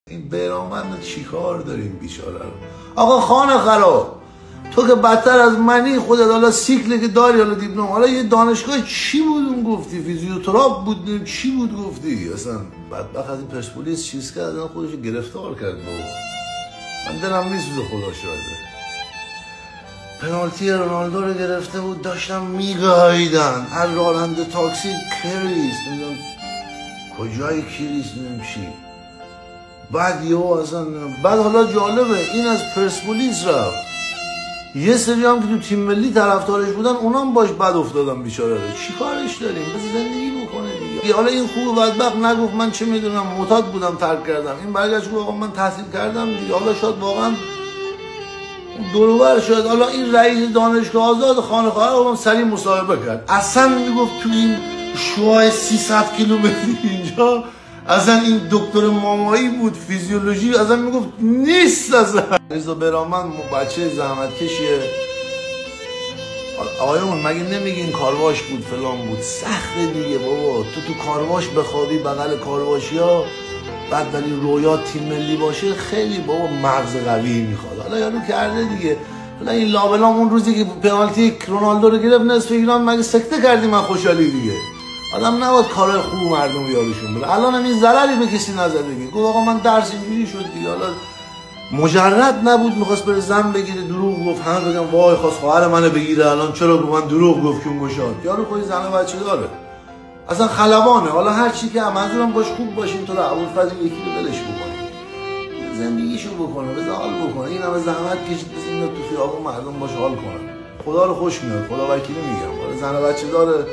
این بیرانوند چی کار داریم بیچاره رو؟ آقا خانه خراب، تو که بدتر از منی خودت، حالا سیکل که داری، حالا دیپلم، حالا یه دانشگاه چی بود اون گفتی؟ فیزیوتراپ بود، چی بود گفتی؟ اصلا بدبخت از این پرسپولیس چیز کرد، خودش گرفتار کرد بابا. من دلم میسوزه خدا شاهده. پنالتی رونالدو رو گرفته بود، داشتم میگاییدن هر راننده تاکسی کریس، نمیدونم کجای کریس، نمیدونم چی. بعد یهو اصلا بعد حالا جالبه این از پرسپولیس رفت، یه سری هم که تو تیم ملی طرفدارش بودن اونام باش بد افتادن بیچاره رو. چی کارش داریم؟ بس زندگی بکنه دیگه. حالا این خوب بدبخت نگفت من چه میدونم معتاد بودم ترک کردم، این برگشت گفت آقا من تحصیل کردم دیگه. حالا شاید واقعا دورور شد. حالا این رئیس دانشگاه آزاد خانه‌خواه رو سریع مصاحبه کرد، اصلا میگفت تو این شوهای 300 کیلومتری اینجا اصلا این دکتر مامایی بود فیزیولوژی، اصلا میگفت نیست. اصلا رضا برامند بچه زحمت کشیه. آقایون مگه نمیگین کارواش بود فلان بود؟ سخته دیگه بابا، تو کارواش بخوابی بغل کارواشیا، بعد ولی رویا تیم ملی باشه، خیلی بابا مغز قوی میخواد. حالا یارو کرده دیگه. حالا این لابلام اون روزی که پنالتی رونالدو رو گرفت نصف ایران مگه سکته کردی؟ من خوشحالی دیگه. آدم نباید کارهای خوب مردم یادشون بره. الان هم این ضرری به کسی نزده، گفت آقا من درس اینجوری شد دیگه. حالا مجرد نبود، میخواست بره زن بگیره، دروغ گفت، همه بگم وای خواست خواهر منو بگیره، الان چرا به من دروغ گفت که اون گشاد. یارو خودی زن و بچه داره، اصلا خلبانه. حالا هر چی که منظورم باش خوب باشین، تو رو ابوالفضل یکی رو ولش بکنین، زندگیشو بکنه، بذار حال بکنه. این همه زحمت کشید بزنین تو خیابون مردم باش حال کنن، خدا رو خوش میاد، خدا وکیلی میگم. حالا زن و بچه داره،